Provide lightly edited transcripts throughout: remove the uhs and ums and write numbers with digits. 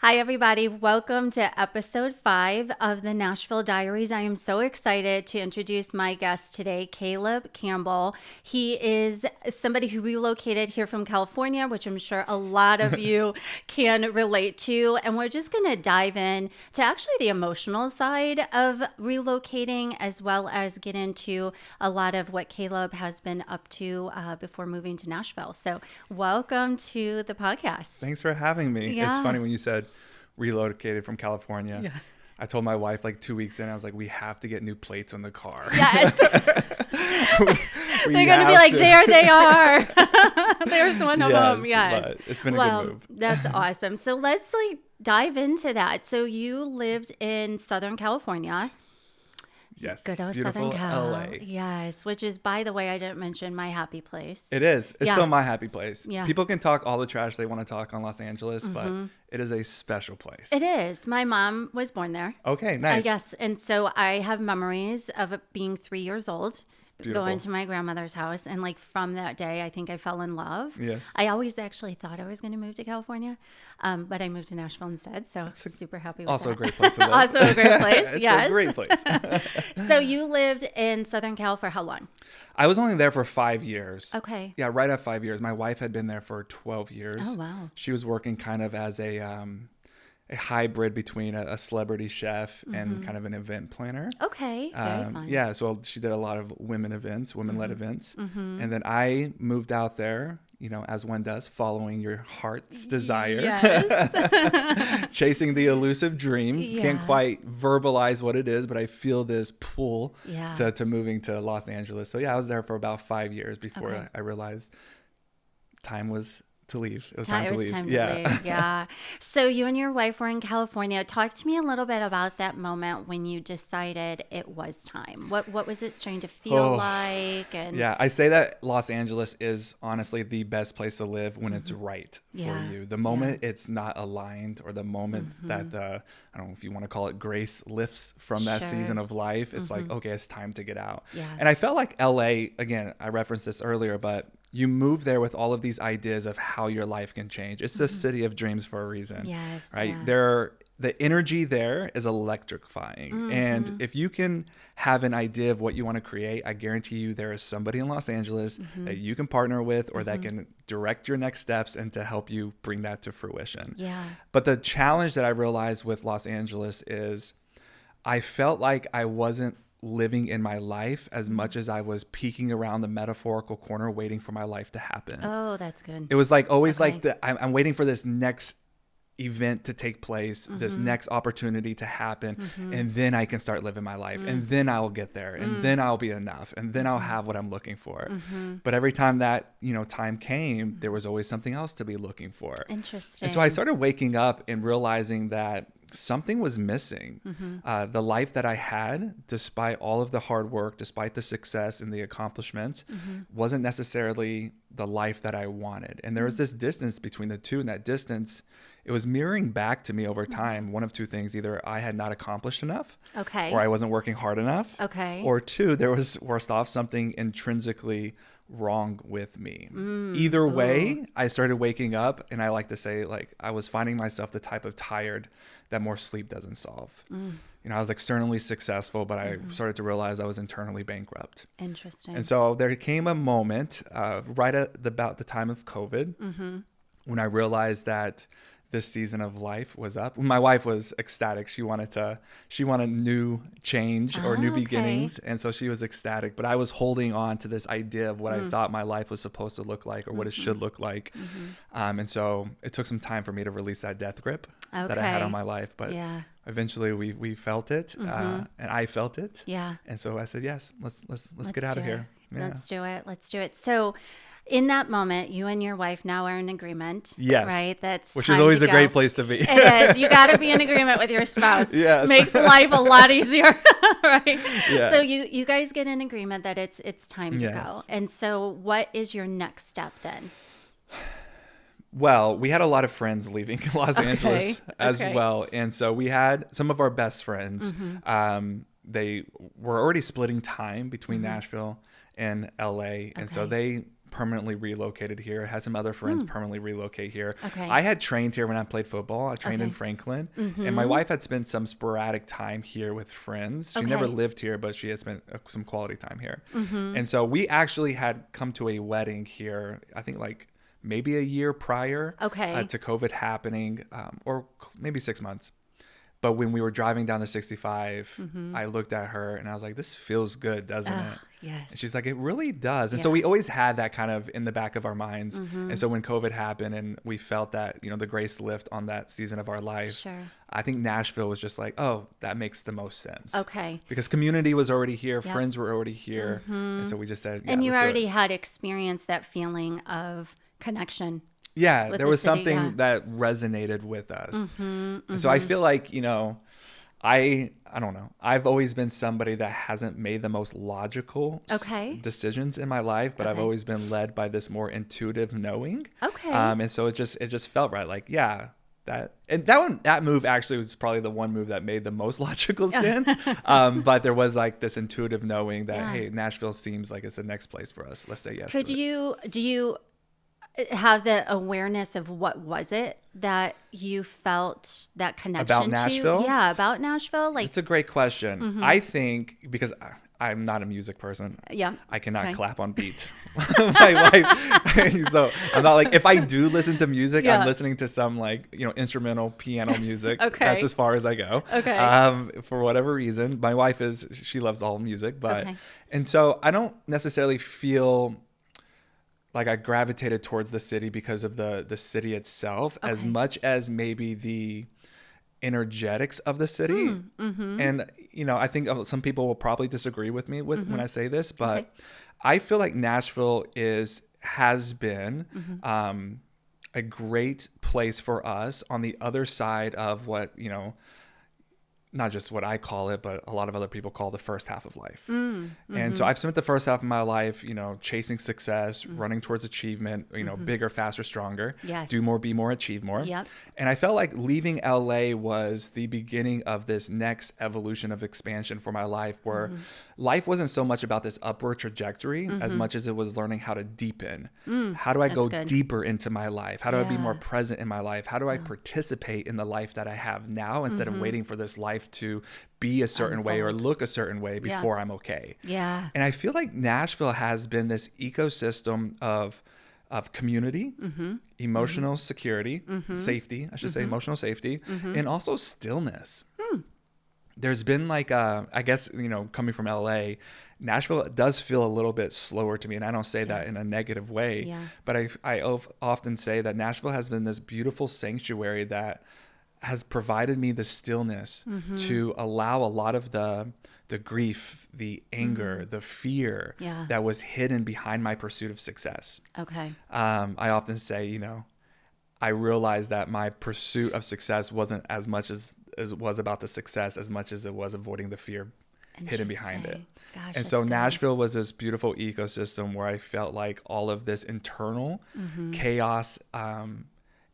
Hi, everybody. Welcome to episode 5 of the Nashville Diaries. I am so excited to introduce my guest today, Caleb Campbell. He is somebody who relocated here from California, which I'm sure a lot of you can relate to. And we're just going to dive in to actually the emotional side of relocating, as well as get into a lot of what Caleb has been up to before moving to Nashville. So welcome to the podcast. Thanks for having me. Yeah. It's funny when you said relocated from California. Yeah. I told my wife like 2 weeks in, I was like, we have to get new plates on the car. Yes. They're going to be like, there they are. There's one of them. Yes. But it's been a good move. That's awesome. So let's dive into that. So you lived in Southern California. Yes. Good old Beautiful Southern Cal. LA. Yes. Which is, by the way, I didn't mention my happy place. It is. It's still my happy place. Yeah. People can talk all the trash they want to talk on Los Angeles, but it is a special place. It is. My mom was born there. Okay, nice. I guess. And so I have memories of it being 3 years old, going to my grandmother's house. And from that day, I think I fell in love. Yes. I always actually thought I was going to move to California, but I moved to Nashville instead. So super happy with also that. a great place to live. Also a great place. It's yes. a great place. So you lived in Southern Cal for how long? I was only there for 5 years. Okay. Yeah, right at 5 years. My wife had been there for 12 years. Oh, wow. She was working kind of as a hybrid between a celebrity chef and kind of an event planner. Okay. Very fun. Yeah, so she did a lot of women-led events. And then I moved out there, as one does, following your heart's desire. Yes. Chasing the elusive dream. Yeah. Can't quite verbalize what it is, but I feel this pull Yeah. to moving to Los Angeles. So yeah, I was there for about 5 years before I realized time was to leave. It was time to leave. Yeah. So you and your wife were in California. Talk to me a little bit about that moment when you decided it was time. What was it starting to feel like? And yeah, I say that Los Angeles is honestly the best place to live when it's right for you. The moment it's not aligned, or the moment that I don't know if you want to call it grace lifts from that season of life, it's like, okay, it's time to get out. Yeah. And I felt like LA, again, I referenced this earlier, but you move there with all of these ideas of how your life can change. It's the city of dreams for a reason. Yes. Right? Yeah. The energy there is electrifying. And if you can have an idea of what you want to create, I guarantee you there is somebody in Los Angeles that you can partner with, or that can direct your next steps and to help you bring that to fruition. Yeah. But the challenge that I realized with Los Angeles is I felt like I wasn't living in my life as much as I was peeking around the metaphorical corner waiting for my life to happen. Oh, that's good. It was always I'm waiting for this next event to take place, this next opportunity to happen, and then I can start living my life, and then I'll get there, and then I'll be enough, and then I'll have what I'm looking for. But every time that time came, there was always something else to be looking for. Interesting. And so I started waking up and realizing that something was missing. The life that I had, despite all of the hard work, despite the success and the accomplishments, wasn't necessarily the life that I wanted. And there was this distance between the two, and that distance, it was mirroring back to me over time. One of two things: either I had not accomplished enough, or I wasn't working hard enough, or two, there was worst off something intrinsically wrong with me. Either way, I started waking up, and I like to say, I was finding myself the type of tired that more sleep doesn't solve. I was externally successful, but I started to realize I was internally bankrupt. Interesting. And so there came a moment right at about the time of COVID when I realized that this season of life was up. My wife was ecstatic. She wanted new change or new beginnings. And so she was ecstatic, but I was holding on to this idea of what I thought my life was supposed to look like, or what it should look like. And so it took some time for me to release that death grip that I had on my life. But eventually we felt it, and I felt it. Yeah. And so I said, yes, let's get out of here. Yeah. Let's do it. So in that moment, you and your wife now are in agreement. Yes. Right? That's which is always a great place to be. It is. You got to be in agreement with your spouse. Yes. Makes life a lot easier. Right? Yeah. So you guys get in agreement that it's time to Yes. go. And so what is your next step then? Well, we had a lot of friends leaving Los Angeles as well. And so we had some of our best friends. They were already splitting time between Nashville and LA. And so they permanently relocated here. I had some other friends permanently relocate here. Okay. I had trained here when I played football. I trained in Franklin. And my wife had spent some sporadic time here with friends. She never lived here, but she had spent some quality time here. And so we actually had come to a wedding here, I think like maybe a year prior to COVID happening, or maybe 6 months. But when we were driving down the 65, I looked at her and I was like, this feels good, doesn't it? Yes. And she's like, it really does. And so we always had that kind of in the back of our minds. And so when COVID happened and we felt that, you know, the grace lift on that season of our life, I think Nashville was just like, oh, that makes the most sense. Okay. Because community was already here. Friends were already here. And so we just said, and you already had experienced that feeling of connection. Yeah, there was something that resonated with us. And so I feel like, you know, I don't know. I've always been somebody that hasn't made the most logical decisions in my life, but I've always been led by this more intuitive knowing. And so it just felt right. Like, yeah, that move actually was probably the one move that made the most logical sense. But there was like this intuitive knowing that, hey, Nashville seems like it's the next place for us. Let's say yes. Do you have the awareness of what was it that you felt that connection about Nashville? Yeah, about Nashville. Like, it's a great question. I think because I'm not a music person. Yeah, I cannot clap on beat. My wife. So I'm not like, if I do listen to music, I'm listening to some like, you know, instrumental piano music. That's as far as I go. For whatever reason, my wife she loves all music, but and so I don't necessarily feel like I gravitated towards the city because of the city itself as much as maybe the energetics of the city. And, you know, I think some people will probably disagree with me when I say this, but I feel like Nashville has been a great place for us on the other side of what, you know, not just what I call it, but a lot of other people call the first half of life. And so I've spent the first half of my life, you know, chasing success, running towards achievement, you know, bigger, faster, stronger, do more, be more, achieve more. And I felt like leaving LA was the beginning of this next evolution of expansion for my life, where life wasn't so much about this upward trajectory as much as it was learning how to deepen. How do I go deeper into my life? How do I be more present in my life? How do I participate in the life that I have now instead of waiting for this life to be a certain way or look a certain way before I'm okay? And I feel like Nashville has been this ecosystem of community, emotional security, safety, I should say emotional safety, and also stillness. There's been like, I guess, you know, coming from LA, Nashville does feel a little bit slower to me. And I don't say that in a negative way, but I often say that Nashville has been this beautiful sanctuary that has provided me the stillness to allow a lot of the grief, the anger, the fear that was hidden behind my pursuit of success. I often say, you know, I realized that my pursuit of success wasn't as much as it was about the success as much as it was avoiding the fear hidden behind it. Gosh, and so Nashville was this beautiful ecosystem where I felt like all of this internal chaos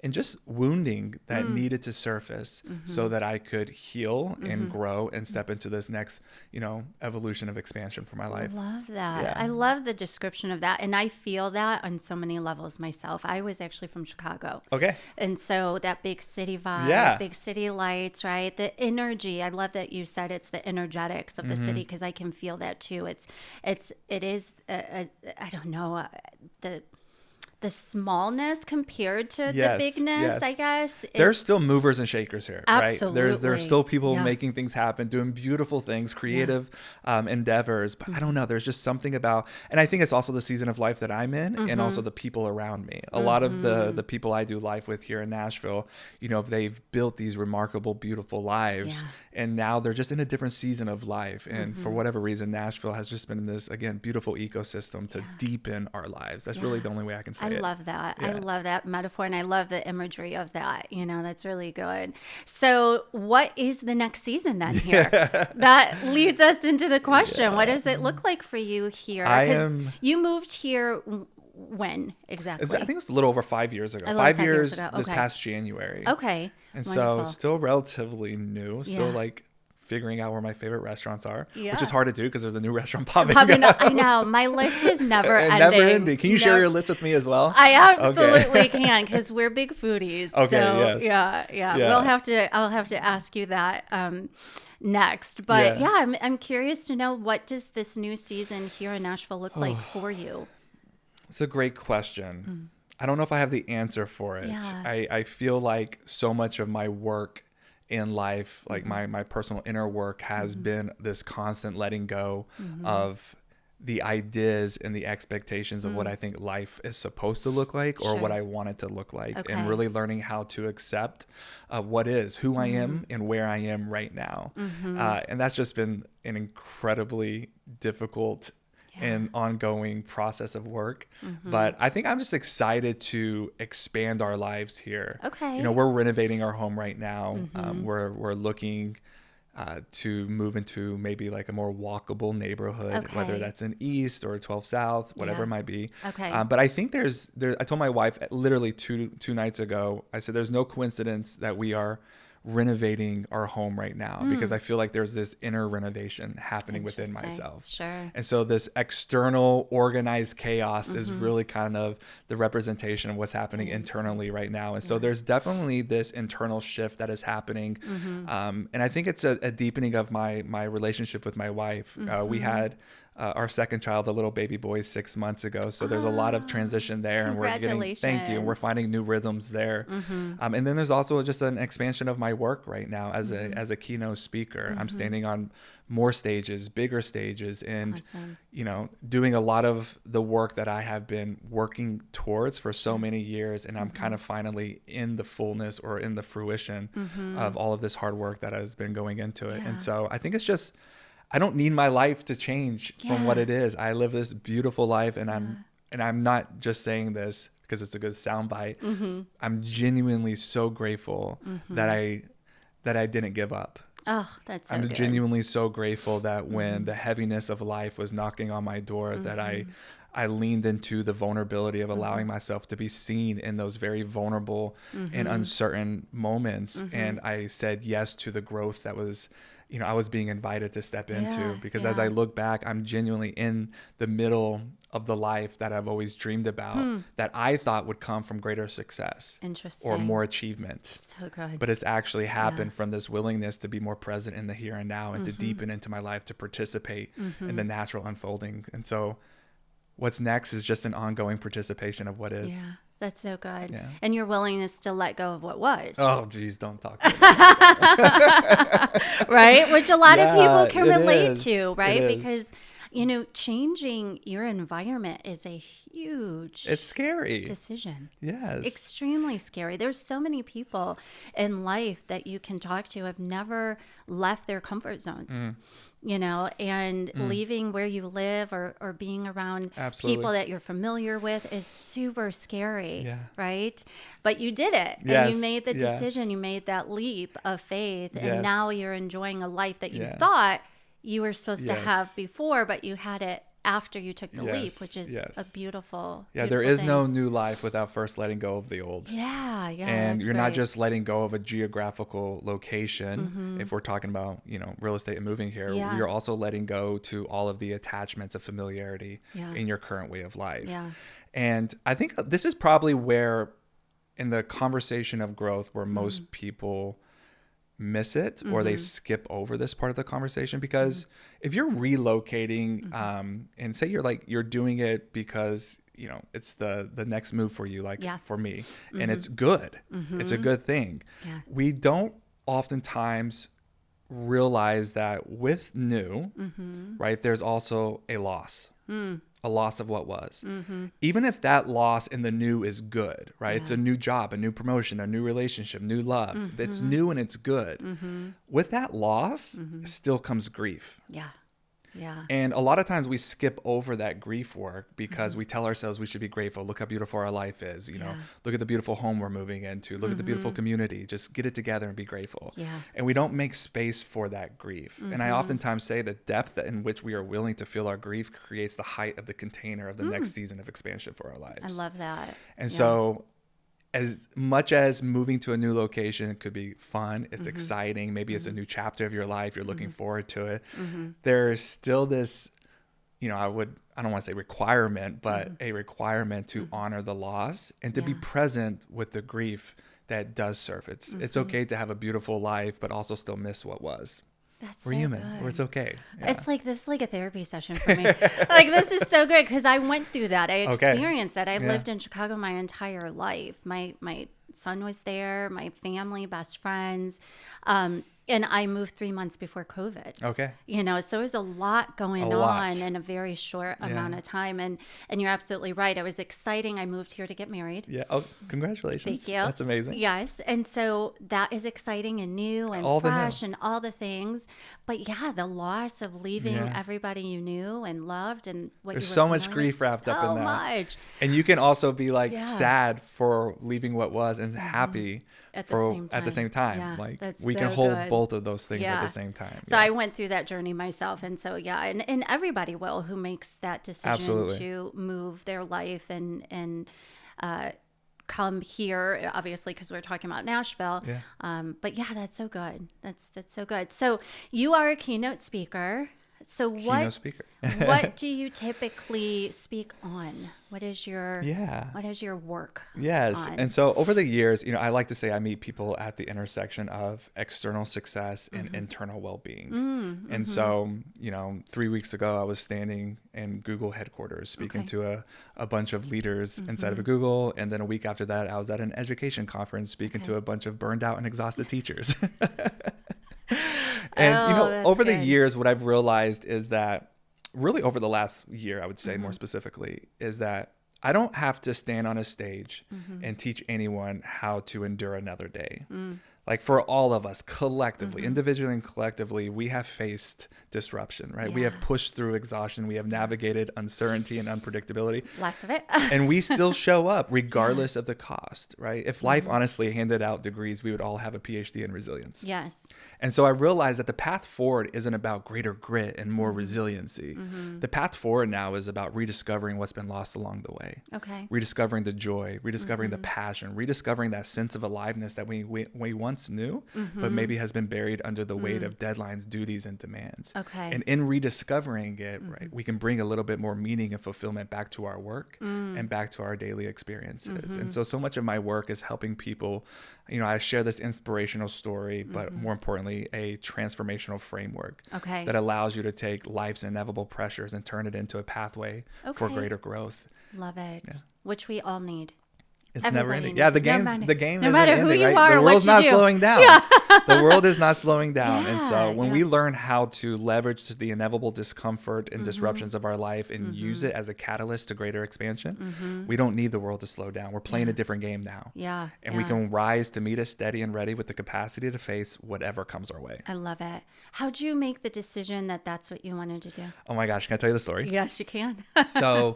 and just wounding that needed to surface so that I could heal and grow and step into this next, you know, evolution of expansion for my life. I love that. I love the description of that. And I feel that on so many levels myself. I was actually from Chicago. And so that big city vibe, big city lights, right? The energy. I love that you said it's the energetics of the city, because I can feel that too. It is, I don't know, the smallness compared to the bigness, I guess. There's still movers and shakers here, absolutely. right? There's still people making things happen, doing beautiful things, creative endeavors. But I don't know, there's just something about, and I think it's also the season of life that I'm in and also the people around me. A lot of the people I do life with here in Nashville, you know, they've built these remarkable, beautiful lives. And now they're just in a different season of life. And for whatever reason, Nashville has just been in this, again, beautiful ecosystem to deepen our lives. That's really the only way I can say it. I love that. I love that metaphor, and I love the imagery of that. You know, that's really good. So what is the next season then here? That leads us into the question. What does it look like for you here? Because you moved here when exactly? I think it was a little over 5 years ago. 5 years this past January. And so still relatively new, still like figuring out where my favorite restaurants are, Yeah. which is hard to do because there's a new restaurant popping Up. up. I know. My list is never ending. Never ending. Can you share your list with me as well? I absolutely can, because we're big foodies. Okay, so, yes. Yeah. I'll have to ask you that next. But I'm curious to know, what does this new season here in Nashville look like for you? It's a great question. I don't know if I have the answer for it. Yeah. I feel like so much of my work in life, like my personal inner work, has been this constant letting go of the ideas and the expectations of what I think life is supposed to look like, or what I want it to look like, and really learning how to accept what is, who I am and where I am right now. And that's just been an incredibly difficult and ongoing process of work. But I think I'm just excited to expand our lives here. Okay. You know, we're renovating our home right now. We're looking to move into maybe like a more walkable neighborhood, whether that's in East or 12 South, whatever it might be. Okay. But I think I told my wife literally two nights ago, I said, there's no coincidence that we are renovating our home right now, because I feel like there's this inner renovation happening within myself. Sure. And so this external organized chaos is really kind of the representation of what's happening internally right now. And so there's definitely this internal shift that is happening. And I think it's a deepening of my relationship with my wife. We had our second child, a little baby boy, 6 months ago. So there's a lot of transition there, and thank you. And we're finding new rhythms there. And then there's also just an expansion of my work right now as a keynote speaker. I'm standing on more stages, bigger stages, and, you know, doing a lot of the work that I have been working towards for so many years. And I'm kind of finally in the fullness, or in the fruition of all of this hard work that has been going into it. And so I think it's just, I don't need my life to change from what it is. I live this beautiful life, and I'm not just saying this because it's a good soundbite. I'm genuinely so grateful that I didn't give up. Oh, that's so I'm good. genuinely so grateful that when the heaviness of life was knocking on my door, that I leaned into the vulnerability of allowing myself to be seen in those very vulnerable and uncertain moments. And I said yes to the growth that was, you know, I was being invited to step into, because as I look back, I'm genuinely in the middle of the life that I've always dreamed about, that I thought would come from greater success or more achievement. So good. But it's actually happened from this willingness to be more present in the here and now, and to deepen into my life, to participate in the natural unfolding. And so what's next is just an ongoing participation of what is. Yeah, that's so good. Yeah. And your willingness to let go of what was. Oh, geez, don't talk about that. Right? Which a lot of people can relate is. to, right? It is. Because, you know, changing your environment is a huge It's scary. decision. Yes. It's extremely scary. There's so many people in life that you can talk to have never left their comfort zones. You know, and leaving where you live, or being around people that you're familiar with, is super scary, right? But you did it, and you made the decision, you made that leap of faith, and now you're enjoying a life that you thought you were supposed to have before, but you had it after you took the leap, which is a beautiful there is thing. no new life without first letting go of the old. And you're not just letting go of a geographical location. If we're talking about, you know, real estate and moving here, you're also letting go to all of the attachments of familiarity in your current way of life. And I think this is probably where, in the conversation of growth, where most people miss it, or they skip over this part of the conversation, because if you're relocating and say you're doing it because, you know, it's the next move for you, like for me, and it's good, it's a good thing. We don't oftentimes realize that with new, right, there's also a loss. A loss of what was. Even if that loss in the new is good, right? It's a new job, a new promotion, a new relationship, new love. It's new and it's good. With that loss still comes grief. And a lot of times we skip over that grief work because we tell ourselves we should be grateful. Look how beautiful our life is. You know, look at the beautiful home we're moving into. Look at the beautiful community. Just get it together and be grateful. And we don't make space for that grief. And I oftentimes say the depth in which we are willing to feel our grief creates the height of the container of the next season of expansion for our lives. I love that. And so as much as moving to a new location could be fun, it's exciting, maybe it's a new chapter of your life, you're looking forward to it, there's still this, I don't want to say requirement, but a requirement to honor the loss and to be present with the grief that does surface. It's okay to have a beautiful life, but also still miss what was. We're human. Or it's okay. Yeah. This is like a therapy session for me. Like, this is so good because I went through that. I experienced that. I lived in Chicago my entire life. My son was there, my family, best friends. And I moved 3 months before COVID. Okay. So there was a lot going on in a very short amount of time. And you're absolutely right. It was exciting. I moved here to get married. Yeah. Oh, congratulations. Thank you. That's amazing. Yes. And so that is exciting and new and fresh and all the things. But yeah, the loss of leaving everybody you knew and loved and what There's you were so much grief wrapped up in that. So much. And you can also be like sad for leaving what was and happy at the same time. Yeah, like that's we so can hold good. both of those things at the same time. So I went through that journey myself. And so, and everybody will who makes that decision to move their life and come here, obviously, because we're talking about Nashville. Yeah. But yeah, that's so good. That's so good. So you are a keynote speaker. So what do you typically speak on? What is your work? Yes. on? And so over the years, I like to say I meet people at the intersection of external success and internal well-being. And so, 3 weeks ago, I was standing in Google headquarters speaking to a bunch of leaders inside of Google. And then a week after that, I was at an education conference speaking to a bunch of burned out and exhausted teachers. And, over the years, what I've realized is that really over the last year, I would say more specifically, is that I don't have to stand on a stage and teach anyone how to endure another day. Like for all of us collectively, individually and collectively, we have faced disruption, right? Yeah. We have pushed through exhaustion. We have navigated uncertainty and unpredictability. Lots of it. And we still show up regardless of the cost, right? If life honestly handed out degrees, we would all have a PhD in resilience. Yes. And so I realized that the path forward isn't about greater grit and more resiliency. The path forward now is about rediscovering what's been lost along the way. Okay. Rediscovering the joy, rediscovering the passion, rediscovering that sense of aliveness that we once knew, but maybe has been buried under the weight of deadlines, duties, and demands. Okay. And in rediscovering it, right, we can bring a little bit more meaning and fulfillment back to our work and back to our daily experiences. And so much of my work is helping people. I share this inspirational story, but more importantly, a transformational framework that allows you to take life's inevitable pressures and turn it into a pathway for greater growth. Love it. Yeah. Which we all need. It's never ending. Yeah, the game no isn't ending, who you right? are, the world's not slowing down. Yeah. The world is not slowing down. And so when we learn how to leverage the inevitable discomfort and disruptions of our life and use it as a catalyst to greater expansion, we don't need the world to slow down. We're playing a different game now. Yeah. And we can rise to meet it steady and ready with the capacity to face whatever comes our way. I love it. How'd you make the decision that that's what you wanted to do? Oh my gosh, can I tell you the story? Yes, you can. So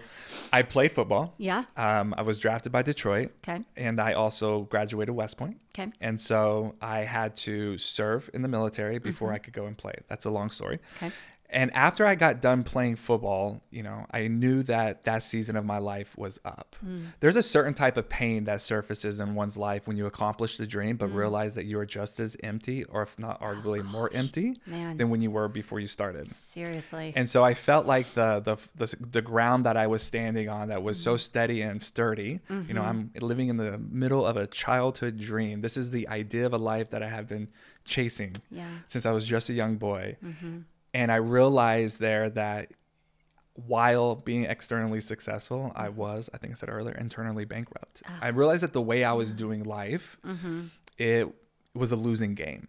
I played football. Yeah. I was drafted by Detroit. Okay. And I also graduated West Point. Okay. And so I had to serve in the military before I could go and play. That's a long story. Okay. And after I got done playing football, I knew that season of my life was up. There's a certain type of pain that surfaces in one's life when you accomplish the dream, but realize that you are just as empty, or if not arguably more empty than when you were before you started. Seriously. And so I felt like the ground that I was standing on that was so steady and sturdy. I'm living in the middle of a childhood dream. This is the idea of a life that I have been chasing since I was just a young boy. And I realized there that while being externally successful, I think I said earlier, internally bankrupt. I realized that the way I was doing life, it was a losing game,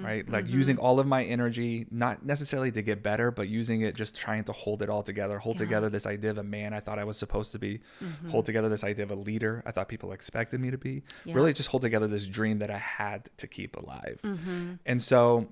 right? Like using all of my energy, not necessarily to get better, but using it just trying to hold it all together, hold together this idea of a man I thought I was supposed to be, hold together this idea of a leader I thought people expected me to be, really just hold together this dream that I had to keep alive. And so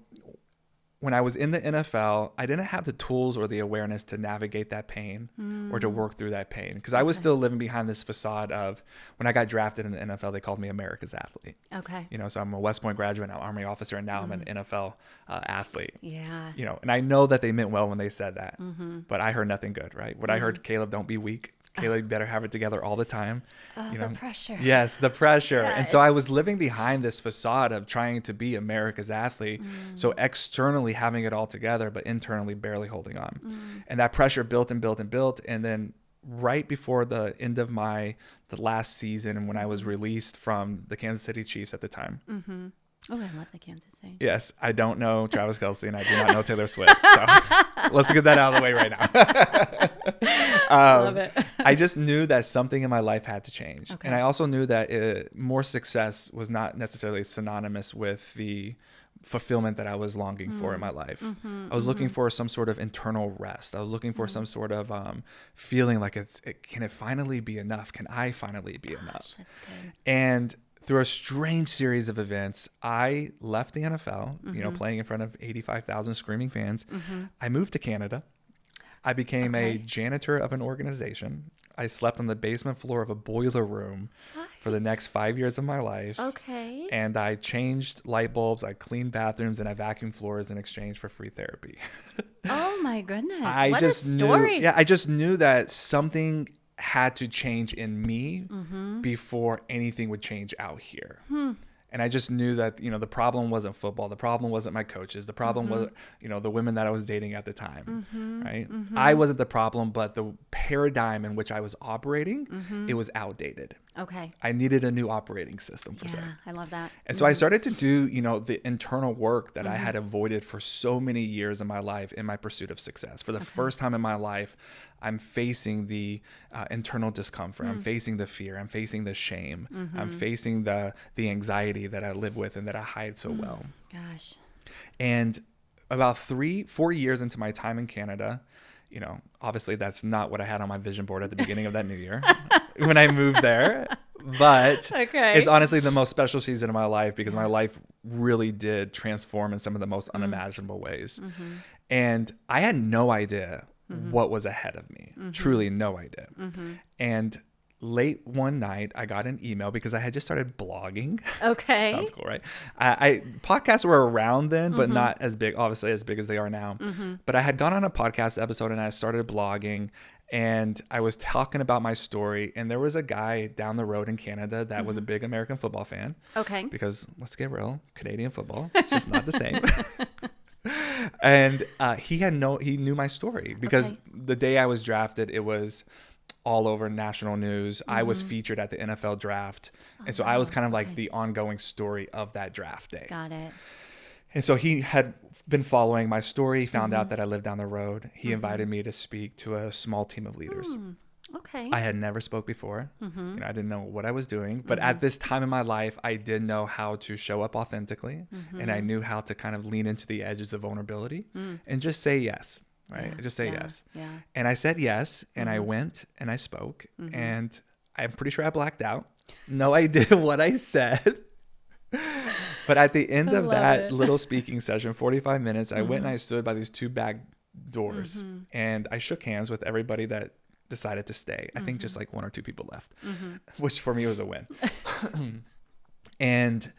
when I was in the NFL, I didn't have the tools or the awareness to navigate that pain or to work through that pain, because I was still living behind this facade of, when I got drafted in the NFL, they called me America's athlete. Okay. So I'm a West Point graduate, now Army officer, and now I'm an NFL athlete. Yeah. And I know that they meant well when they said that, but I heard nothing good, right? What I heard, Caleb, don't be weak. Kayla, you better have it together all the time. The pressure. Yes, the pressure. Yes. And so I was living behind this facade of trying to be America's athlete. So externally having it all together, but internally barely holding on. And that pressure built and built and built. And then right before the end of the last season, and when I was released from the Kansas City Chiefs at the time. Oh, I love the Kansas City. Yes, I don't know Travis Kelce, and I do not know Taylor Swift. So let's get that out of the way right now. Love it. I just knew that something in my life had to change. Okay. And I also knew that more success was not necessarily synonymous with the fulfillment that I was longing for in my life. I was looking for some sort of internal rest. I was looking for some sort of feeling like can it finally be enough? Can I finally be enough? That's good. And through a strange series of events, I left the NFL, playing in front of 85,000 screaming fans. I moved to Canada. I became a janitor of an organization. I slept on the basement floor of a boiler room for the next 5 years of my life. Okay. And I changed light bulbs, I cleaned bathrooms, and I vacuumed floors in exchange for free therapy. Oh my goodness. I what just a story. I just knew that something had to change in me before anything would change out here. And I just knew that, the problem wasn't football. The problem wasn't my coaches. The problem was, the women that I was dating at the time, right? I wasn't the problem, but the paradigm in which I was operating, it was outdated. Okay. I needed a new operating system for Yeah, I love that. And so I started to do, the internal work that I had avoided for so many years in my life in my pursuit of success. For the first time in my life, I'm facing the internal discomfort. I'm facing the fear. I'm facing the shame. I'm facing the anxiety that I live with and that I hide so well. Gosh. And about 4 years into my time in Canada, obviously that's not what I had on my vision board at the beginning of that new year when I moved there. But it's honestly the most special season of my life because my life really did transform in some of the most unimaginable ways. And I had no idea what was ahead of me. Truly no idea. And late one night, I got an email because I had just started blogging. Okay. Sounds cool, right? Podcasts were around then, but not as big, obviously as big as they are now. But I had gone on a podcast episode and I started blogging and I was talking about my story. And there was a guy down the road in Canada that was a big American football fan. Okay. Because let's get real, Canadian football, it's just not the same. And he knew my story because the day I was drafted, it was all over national news. I was featured at the NFL draft. And so I was kind of like the ongoing story of that draft day. Got it. And so he had been following my story, found out that I lived down the road. He invited me to speak to a small team of leaders. Okay. I had never spoke before. I didn't know what I was doing. But at this time in my life, I did know how to show up authentically. And I knew how to kind of lean into the edges of vulnerability and just say yes. Right. Yeah, Just say yes. Yeah. And I said yes. And I went and I spoke. And I'm pretty sure I blacked out. No idea what I said. But at the end of that little speaking session, 45 minutes, I went and I stood by these two back doors. And I shook hands with everybody that decided to stay. I think just like one or two people left, which for me was a win. And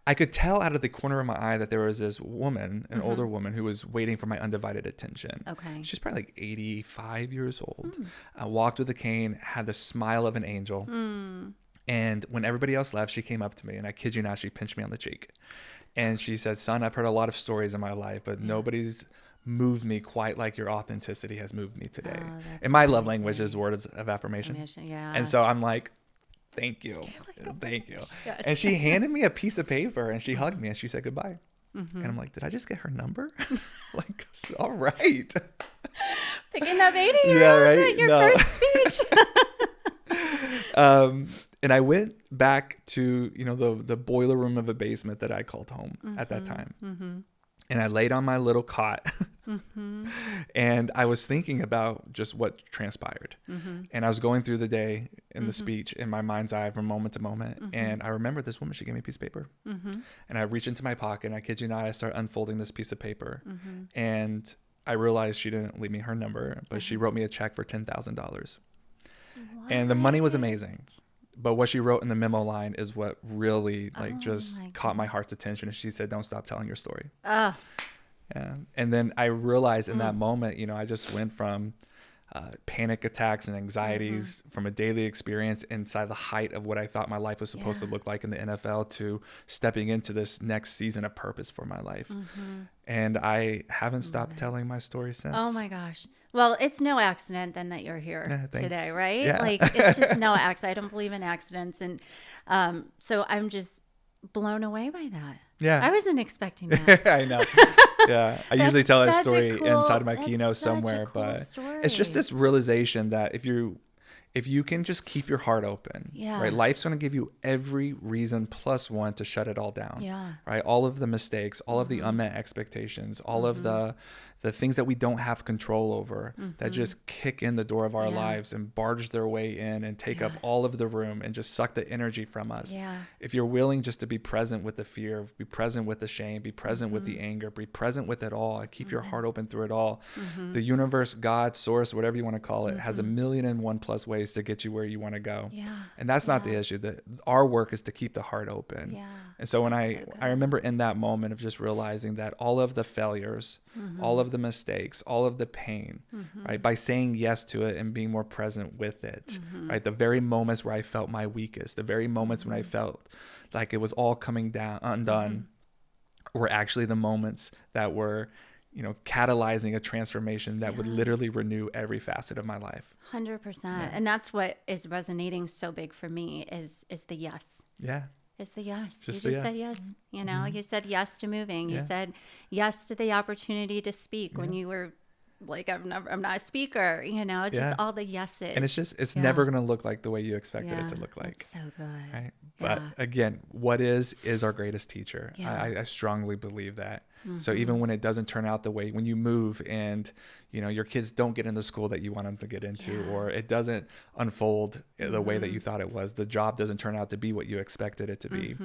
I could tell out of the corner of my eye that there was this woman, an older woman, who was waiting for my undivided attention. Okay. She's probably like 85 years old. Walked with a cane, had the smile of an angel. And when everybody else left, she came up to me, and I kid you not, she pinched me on the cheek. And she said, "Son, I've heard a lot of stories in my life, but nobody's moved me quite like your authenticity has moved me today." And my love language is words of affirmation. Yeah. And so I'm like, thank you. Thank you. Yes. And she handed me a piece of paper and she hugged me and she said goodbye. And I'm like, did I just get her number? Like, all right. Picking up 80-year-olds at your first speech. And I went back to, the boiler room of a basement that I called home at that time. And I laid on my little cot and I was thinking about just what transpired. And I was going through the day in the speech in my mind's eye from moment to moment. And I remember this woman, she gave me a piece of paper. And I reached into my pocket and I kid you not, I start unfolding this piece of paper. And I realized she didn't leave me her number, but she wrote me a check for $10,000. And the money was amazing. But what she wrote in the memo line is what really caught my heart's attention. And she said, "Don't stop telling your story." Yeah. And then I realized in that moment, I just went from panic attacks and anxieties from a daily experience inside the height of what I thought my life was supposed to look like in the NFL to stepping into this next season of purpose for my life. And I haven't stopped telling my story since. Oh my gosh. Well, it's no accident then that you're here today, right? Yeah. Like, it's just no accident. I don't believe in accidents. And so I'm just blown away by that. Yeah. I wasn't expecting that. I know. Yeah. I usually tell that story inside of my keynote somewhere, cool but story. it's just this realization that if you can just keep your heart open, right? Life's going to give you every reason plus one to shut it all down. Yeah. Right? All of the mistakes, all of the unmet expectations, all of the things that we don't have control over that just kick in the door of our lives and barge their way in and take up all of the room and just suck the energy from us. Yeah. If you're willing just to be present with the fear, be present with the shame, be present with the anger, be present with it all, and keep your heart open through it all. The universe, God, source, whatever you want to call it, has 1,000,001+ ways to get you where you want to go. Yeah. And that's not the issue. Our work is to keep the heart open. Yeah. And so when I remember in that moment of just realizing that all of the failures, all of the mistakes, all of the pain, right, by saying yes to it and being more present with it, right, the very moments where I felt my weakest, the very moments when I felt like it was all coming down undone, were actually the moments that were, catalyzing a transformation that would literally renew every facet of my life. 100%. And that's what is resonating so big for me is the yes. Yeah. Is the yes. Just you just said yes. You said yes to moving. You said yes to the opportunity to speak when you were like, I'm not a speaker, just all the yeses. And it's never going to look like the way you expected it to look like. That's so good. Right. But again, what is our greatest teacher. I strongly believe that. So even when it doesn't turn out the way, when you move and, your kids don't get in the school that you want them to get into, or it doesn't unfold the way that you thought it was, the job doesn't turn out to be what you expected it to be,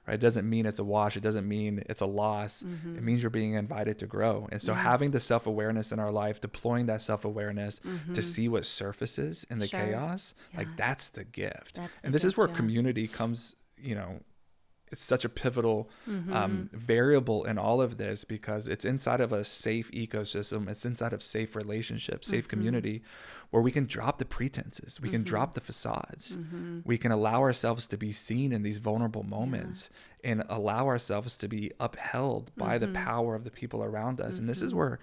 right? It doesn't mean it's a wash. It doesn't mean it's a loss. It means you're being invited to grow. And so having the self-awareness in our life, deploying that self-awareness to see what surfaces in the chaos, like that's the gift. And this is where community comes, it's such a pivotal variable in all of this, because it's inside of a safe ecosystem. It's inside of safe relationships, safe community, where we can drop the pretenses. We can drop the facades. We can allow ourselves to be seen in these vulnerable moments and allow ourselves to be upheld by the power of the people around us. And this is where,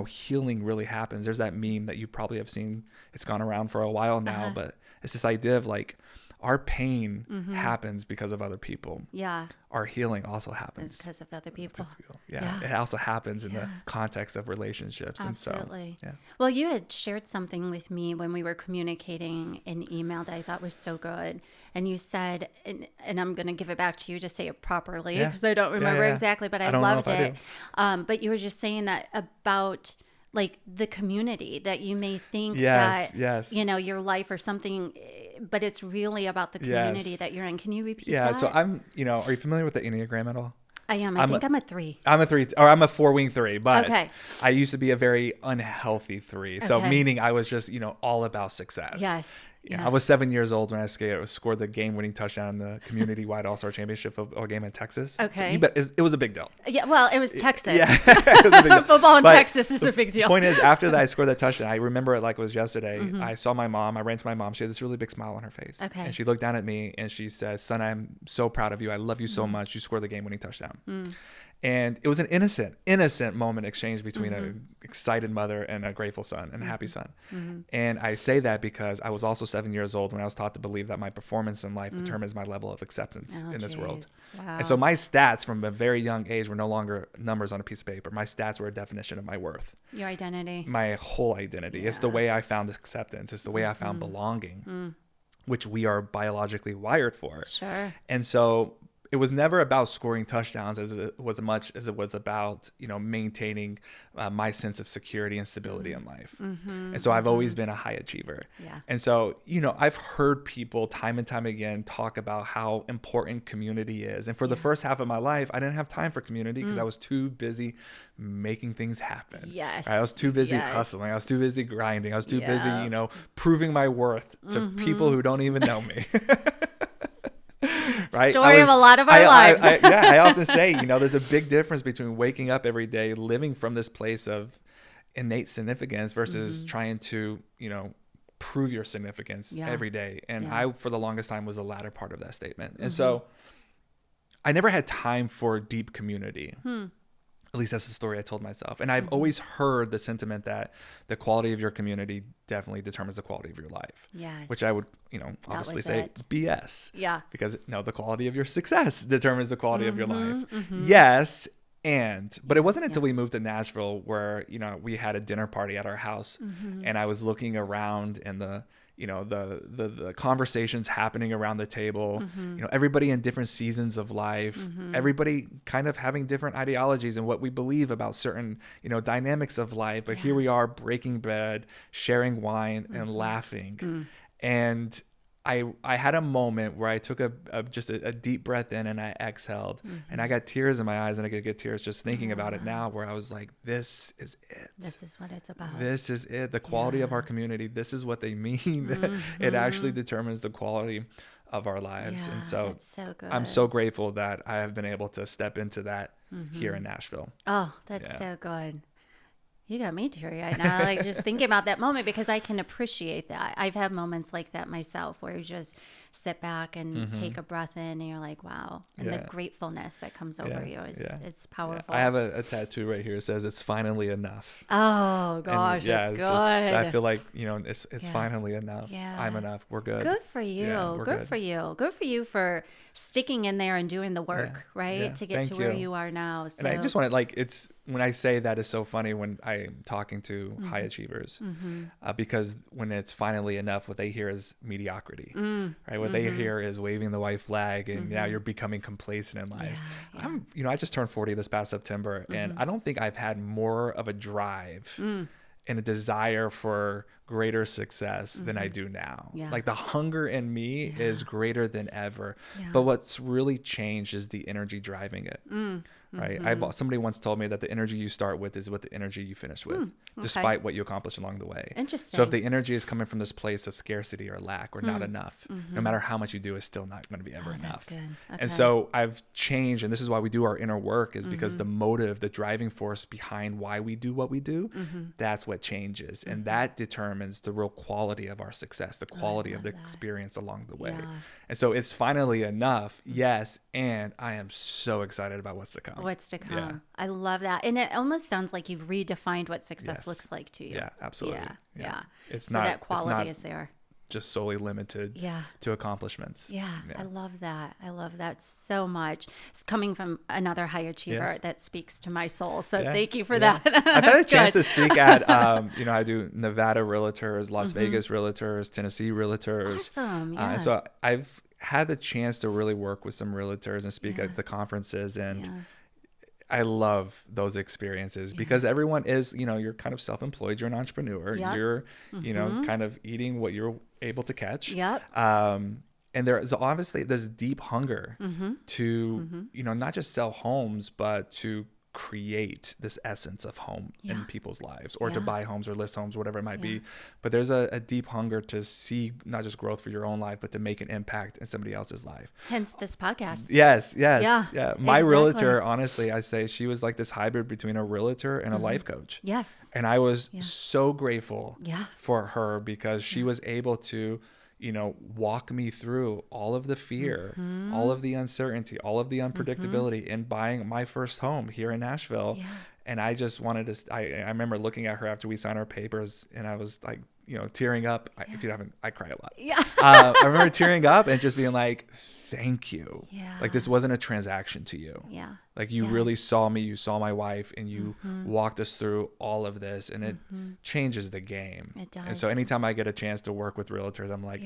healing really happens. There's that meme that you probably have seen. It's gone around for a while now, but it's this idea of like, our pain happens because of other people. Yeah. Our healing also happens because of other people. Yeah. It also happens in the context of relationships. Absolutely. And so, Well, you had shared something with me when we were communicating in email that I thought was so good. And you said, and I'm going to give it back to you to say it properly because I don't remember exactly, but I loved it. But you were just saying that about like the community, that you may think that, your life or something, but it's really about the community that you're in. Can you repeat that? Yeah. So I'm, are you familiar with the Enneagram at all? I am. I think I'm a 3. I'm a 3, or I'm a 4-wing 3, but I used to be a very unhealthy 3. So meaning I was just, all about success. Yes. I was 7 years old when I scored the game-winning touchdown in the community-wide All-Star Championship football game in Texas. Okay. So it was a big deal. Yeah, well, it was Texas. Yeah. It was a big deal. Football in Texas is a big deal. The point is, after that I scored that touchdown, I remember it like it was yesterday. I saw my mom. I ran to my mom. She had this really big smile on her face. Okay. And she looked down at me and she said, "Son, I'm so proud of you. I love you so much. You scored the game-winning touchdown." And it was an innocent moment exchanged between an excited mother and a grateful son and a happy son. And I say that because I was also 7 years old when I was taught to believe that my performance in life determines my level of acceptance in this world. Wow. And so my stats from a very young age were no longer numbers on a piece of paper. My stats were a definition of my worth. Your identity. My whole identity. Yeah. It's the way I found acceptance. It's the way I found belonging, which we are biologically wired for. Sure. And so it was never about scoring touchdowns as it was about, maintaining my sense of security and stability in life. And so I've always been a high achiever. Yeah. And so, I've heard people time and time again talk about how important community is. And for the first half of my life, I didn't have time for community because I was too busy making things happen. Yes. Right? I was too busy hustling. I was too busy grinding. I was too busy, proving my worth to people who don't even know me. Right? Story of a lot of our lives. I often say, there's a big difference between waking up every day, living from this place of, innate significance versus trying to, prove your significance every day. And I, for the longest time, was the latter part of that statement. And so I never had time for deep community. At least that's the story I told myself. And I've always heard the sentiment that the quality of your community definitely determines the quality of your life. Yes. Which I would, obviously say BS. Yeah. Because no, the quality of your success determines the quality of your life. Yes. But it wasn't until we moved to Nashville where, we had a dinner party at our house and I was looking around and the conversations happening around the table, everybody in different seasons of life, everybody kind of having different ideologies and what we believe about certain, dynamics of life. But here we are breaking bread, sharing wine and laughing. And I had a moment where I took just a deep breath in and I exhaled and I got tears in my eyes, and I could get tears just thinking about it now, where I was like, this is it. This is what it's about. This is it. The quality of our community. This is what they mean. It actually determines the quality of our lives. And so, that's so good. I'm so grateful that I have been able to step into that here in Nashville. Oh, that's so good. You got me teary-eyed now, like just thinking about that moment, because I can appreciate that. I've had moments like that myself where you just sit back and take a breath in and you're like, wow. And the gratefulness that comes over you is it's powerful. I have a tattoo right here. It says, "It's finally enough." Oh gosh, that's good. I feel like, it's finally enough. Yeah. I'm enough. We're good. Good for you. Yeah, good for you. Good for you for sticking in there and doing the work, right? Yeah. To get Thank to where you. you are now. So. And I just want to when I say that, it's so funny when I'm talking to high achievers, because when it's finally enough, what they hear is mediocrity, right? What they hear is waving the white flag and now you're becoming complacent in life. I just turned 40 this past September, and I don't think I've had more of a drive and a desire for greater success than I do now. Like the hunger in me is greater than ever. But what's really changed is the energy driving it. Right. Somebody once told me that the energy you start with is what the energy you finish with, despite what you accomplish along the way. Interesting. So if the energy is coming from this place of scarcity or lack or not enough, no matter how much you do, it's still not going to be ever enough. That's good. Okay. And so I've changed, and this is why we do our inner work, is because the motive, the driving force behind why we do what we do, that's what changes. And that determines the real quality of our success, the quality of the experience along the way. And so it's finally enough. Yes. And I am so excited about what's to come. What's to come. Yeah. I love that. And it almost sounds like you've redefined what success looks like to you. Yeah, absolutely. Yeah. It's so not that quality it's is there. just solely limited to accomplishments. Yeah. I love that. I love that so much. It's coming from another high achiever that speaks to my soul. So thank you for that. I've had a chance to speak at, I do Nevada realtors, Las Vegas realtors, Tennessee realtors. Awesome. And so I've had the chance to really work with some realtors and speak at the conferences, and I love those experiences because everyone is, you're kind of self-employed, you're an entrepreneur, you're, kind of eating what you're able to catch. And there's obviously this deep hunger to, not just sell homes, but to create this essence of home in people's lives, or to buy homes or list homes, whatever it might be. But there's a deep hunger to see not just growth for your own life, but to make an impact in somebody else's life. Hence this podcast. Yes. Yeah. My realtor, honestly, I say she was like this hybrid between a realtor and a life coach. Yes. And I was so grateful for her because she was able to walk me through all of the fear, all of the uncertainty, all of the unpredictability in buying my first home here in Nashville. And I just wanted to, I remember looking at her after we signed our papers, and I was like, tearing up. If you haven't, I cry a lot. I remember tearing up and just being like, thank you. Like this wasn't a transaction to you. Like you really saw me, you saw my wife, and you walked us through all of this, and it changes the game. It does. And so anytime I get a chance to work with realtors, I'm like,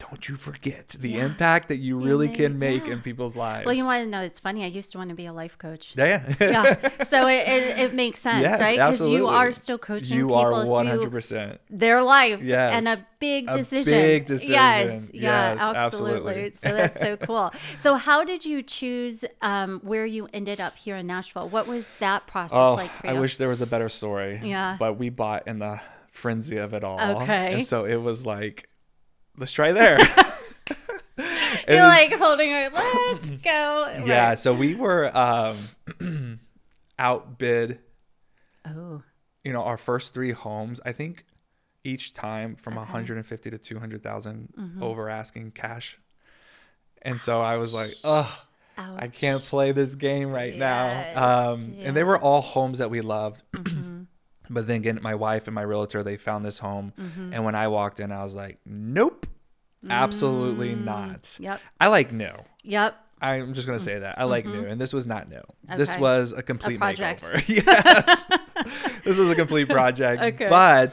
don't you forget the impact that you really can make in people's lives. Well, you want to know, it's funny. I used to want to be a life coach. Yeah. So it makes sense, right? Because you are still coaching people are 100% through their life and a big decision. Yes, absolutely. So that's so cool. So how did you choose where you ended up here in Nashville? What was that process like for you? I wish there was a better story. Yeah. But we bought in the frenzy of it all. Okay. And so it was like, let's try there. You're like holding her, let's go. Yeah. So we were outbid you know, our first 3 homes, I think each time from Okay. 150 to 200,000 over asking cash. And so I was like, oh, I can't play this game right now. And they were all homes that we loved. But then again, my wife and my realtor, they found this home. And when I walked in, I was like, nope, absolutely not. Yep. I like new. Yep. I'm just going to say that. I like new. And this was not new. This Okay. was a complete project. makeover. Yes. This was a complete project. Okay. But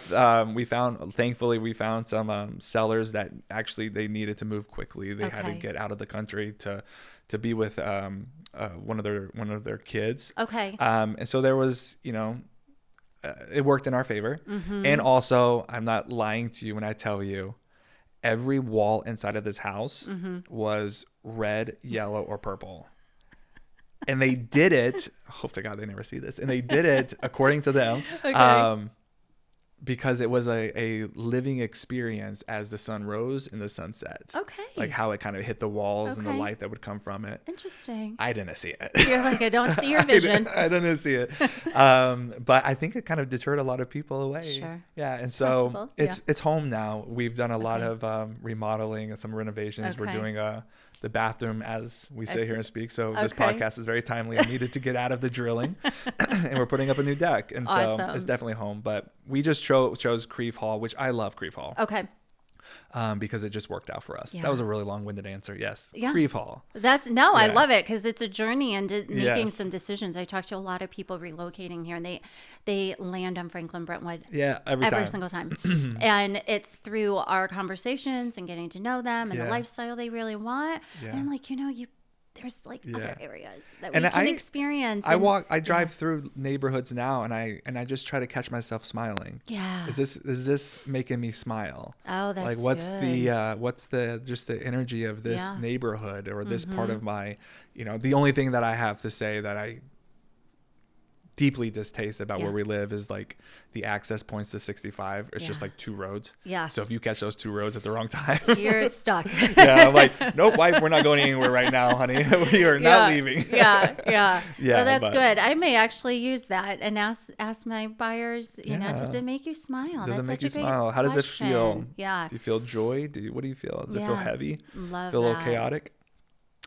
thankfully, we found some sellers that actually they needed to move quickly. They had to get out of the country to be with one of their kids. Okay. And so there was, you know, it worked in our favor. And also, I'm not lying to you when I tell you, every wall inside of this house was red, yellow, or purple. And they did it. Hope to God they never see this. And they did it according to them. Because it was a living experience as the sun rose and the sun set. Okay. Like how it kind of hit the walls and the light that would come from it. Interesting. I didn't see it. You're like, I don't see your vision. I didn't see it. But I think it kind of deterred a lot of people away. Sure. Yeah. And so Possible. it's home now. We've done a lot of remodeling and some renovations. We're doing the bathroom as we sit here and speak. So this podcast is very timely. I needed to get out of the drilling and we're putting up a new deck. And so it's definitely home, but we just chose Creve Hall, which I love Creve Hall. Okay. Because it just worked out for us. Yeah. That was a really long-winded answer. Yes. Yeah. Creve Hall. I love it because it's a journey and making Yes. some decisions. I talk to a lot of people relocating here and they land on Franklin Brentwood. Yeah. Every Single time. And it's through our conversations and getting to know them and the lifestyle they really want. Yeah. And I'm like, there's like other areas that And we can experience. I drive through neighborhoods now and I just try to catch myself smiling. Yeah. Is this making me smile? Oh, that's like what's good. what's the energy of this neighborhood or this part of my, you know, the only thing that I have to say that I deeply distaste about where we live is like the access points to 65. It's just like 2 roads. Yeah. So if you catch those 2 roads at the wrong time, you're stuck. Yeah. I'm like, nope, wife, we're not going anywhere right now, honey. We are not leaving. Yeah. Well, that's but good. I may actually use that and ask my buyers, you know, does it make you smile? Does That's it make such you a great smile? How does it feel? question. Yeah. Do you feel joy? What do you feel? Does it feel heavy? Love feel a little that. chaotic?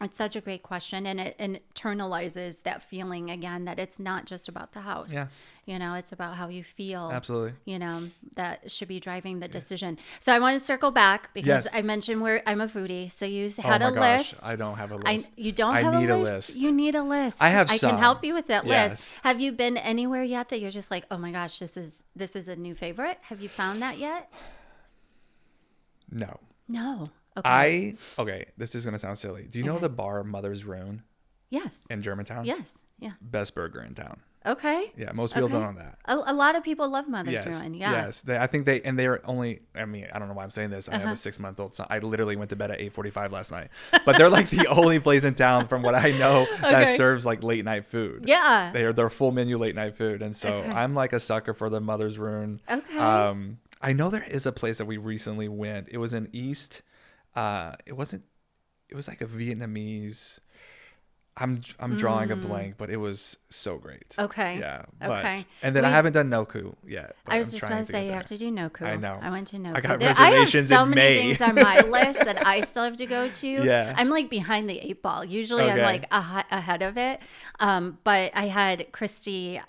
It's such a great question, and it internalizes that feeling again that it's not just about the house. Yeah. You know, it's about how you feel. Absolutely. You know, that should be driving the decision. So I want to circle back because I mentioned I'm a foodie. So you had a list. I don't have a list. You don't have a list? list. You need a list. I have I some. can help you with that Yes. list. Have you been anywhere yet that you're just like, oh my gosh, this is a new favorite? Have you found that yet? No. No. Okay. This is going to sound silly. Do you know the bar Mother's Ruin Yes. in Germantown? Yes. Yeah. Best burger in town. Okay. Yeah, most people don't know that. A lot of people love Mother's Yes. Ruin. Yeah. Yes. I think they're only, I mean, I don't know why I'm saying this. I have a 6-month-old son. I literally went to bed at 8:45 last night. But they're like the only place in town from what I know that serves like late night food. Yeah. They're full menu late night food. And so I'm like a sucker for the Mother's Ruin. Okay. I know there is a place that we recently went. It was in East. It was like a Vietnamese. I'm drawing a blank, but it was so great. Okay. Yeah. Okay. And then I haven't done Noku yet. I was just going to say you have to do Noku. I know. I went to Noku. I got I have reservations so in many May. things on my list that I still have to go to. Yeah. I'm like behind the 8 ball. Usually I'm like ahead of it. But I had Christy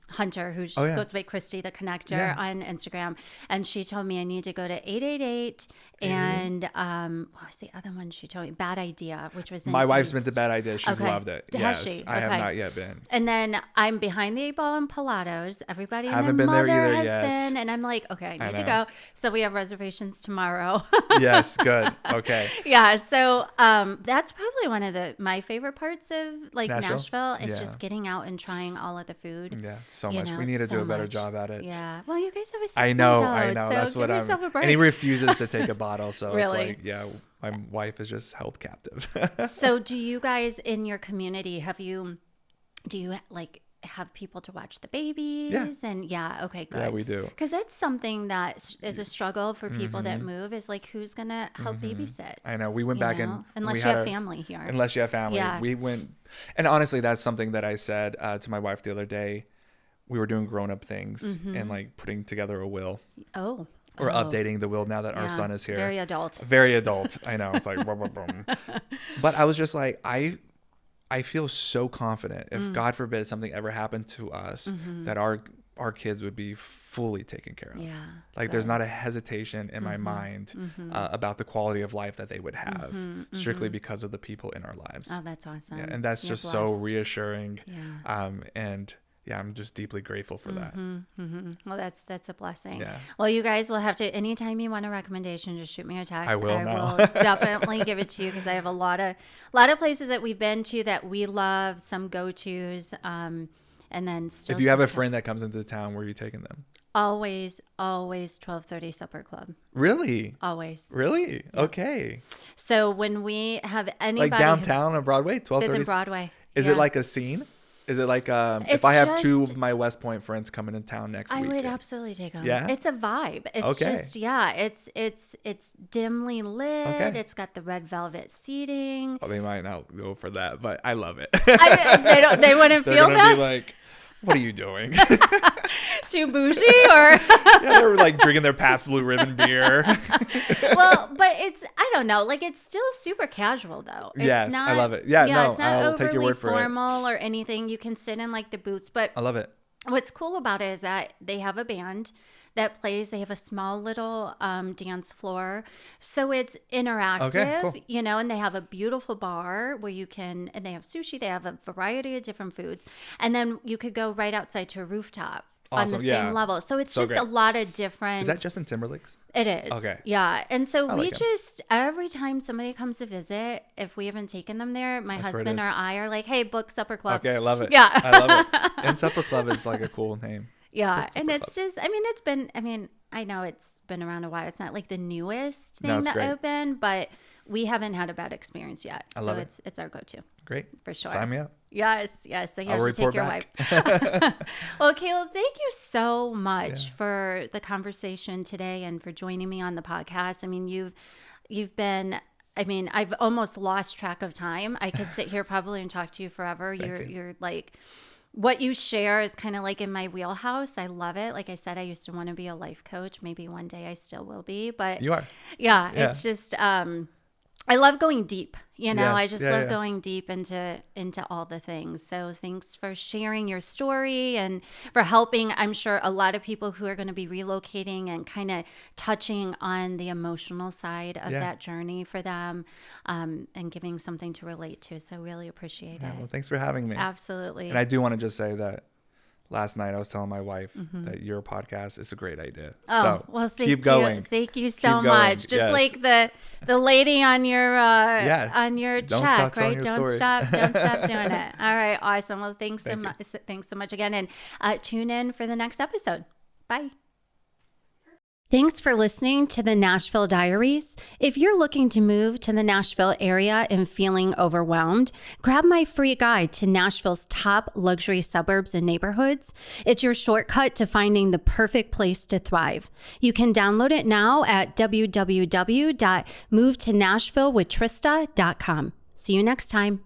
Hunter, who goes by Christy the Connector on Instagram, and she told me I need to go to 888 and what was the other one she told me? Bad Idea, which was in My wife's East. been to Bad Idea. She's loved it. Has Yes, she? I have Okay. not yet been. And then I'm behind the 8 ball in Pilatos. Everybody and Haven't their been there mother either has yet. been, and I'm like, okay, I need to know. go. So we have reservations tomorrow. Yes, good. Okay. Yeah, so that's probably one of my favorite parts of like Nashville. It's Yeah. just getting out and trying all of the food. Yeah, so You much. know, We need to so do a better much. job at it. Yeah. Well, you guys have a 6 I know. So That's give what yourself a I'm. break. And he refuses to take a bottle, so Really? it's like, yeah, my wife is just held captive. So do you guys in your community do you like have people to watch the babies? Yeah. And okay, good. Yeah, we do. Because that's something that is a struggle for people that move is like, who's going to help babysit? I know. We went back and unless we you had have family here. Unless you have family. Yeah. We went, and honestly, that's something that I said to my wife the other day. we were doing grown-up things and like putting together a will. Oh. Or updating the will now that our son is here. Very adult. Very adult. I know. It's like, boom, boom, boom. But I was just like, I feel so confident if God forbid something ever happened to us that our kids would be fully taken care of. Yeah. Like there's not a hesitation in my mind about the quality of life that they would have strictly because of the people in our lives. Oh, that's awesome. Yeah, and that's just so reassuring. Yeah. And yeah, I'm just deeply grateful for that. Well, that's a blessing. Yeah. Well, you guys will have to, anytime you want a recommendation, just shoot me a text. I will definitely give it to you because I have a lot of places that we've been to that we love, some go-tos, and then still. If you have a friend that comes into town, where are you taking them? Always 12:30 supper club. Really? Always. Really? Yeah. Okay. So when we have anybody like downtown on Broadway, 12:30. Fifth and Broadway. Is it like a scene? Is it like if I have two of my West Point friends coming in town next week? I would absolutely take them. Yeah, it's a vibe. It's just it's dimly lit. Okay. It's got the red velvet seating. Well, they might not go for that, but I love it. They wouldn't feel that. They're gonna be like, what are you doing? Too bougie or they're like drinking their Pabst Blue Ribbon beer. Well, but I don't know, like it's still super casual though. It's yes, not, I love it. Yeah, no, it's not I'll overly take your word for formal or anything. You can sit in like the booths, but I love it. What's cool about it is that they have a band that plays. They have a small little dance floor, so it's interactive, cool. And they have a beautiful bar where you can, and they have sushi. They have a variety of different foods, and then you could go right outside to a rooftop. Awesome. On the same level. So it's just great. A lot of different. Is that Justin Timberlake's? It is. Okay. Yeah. And so we just, every time somebody comes to visit, if we haven't taken them there, my husband or I are like, hey, book supper club. Okay. I love it. Yeah. I love it. And supper club is like a cool name. Yeah. And it's just, I know it's been around a while. It's not like the newest thing that opened, but we haven't had a bad experience yet. I love it. It's our go-to. Great. For sure. Sign me up. Yes. So here's to take your wife. Well, Caleb, thank you so much for the conversation today and for joining me on the podcast. I mean, you've been, I've almost lost track of time. I could sit here probably and talk to you forever. You're like, what you share is kind of like in my wheelhouse. I love it. Like I said, I used to want to be a life coach. Maybe one day I still will be, but you are. Yeah. It's just, I love going deep, Yes. I just love going deep into all the things. So thanks for sharing your story and for helping, I'm sure, a lot of people who are going to be relocating and kind of touching on the emotional side of that journey for them, and giving something to relate to. So really appreciate it. Well, thanks for having me. Absolutely. And I do want to just say that last night I was telling my wife that your podcast is a great idea. Oh, so well, keep going. Thank you so much. Just like the lady on your on your check, right? Don't stop doing it. All right, awesome. Well, thanks so much again, and tune in for the next episode. Bye. Thanks for listening to the Nashville Diaries. If you're looking to move to the Nashville area and feeling overwhelmed, grab my free guide to Nashville's top luxury suburbs and neighborhoods. It's your shortcut to finding the perfect place to thrive. You can download it now at www.movetonashvillewithtrista.com. See you next time.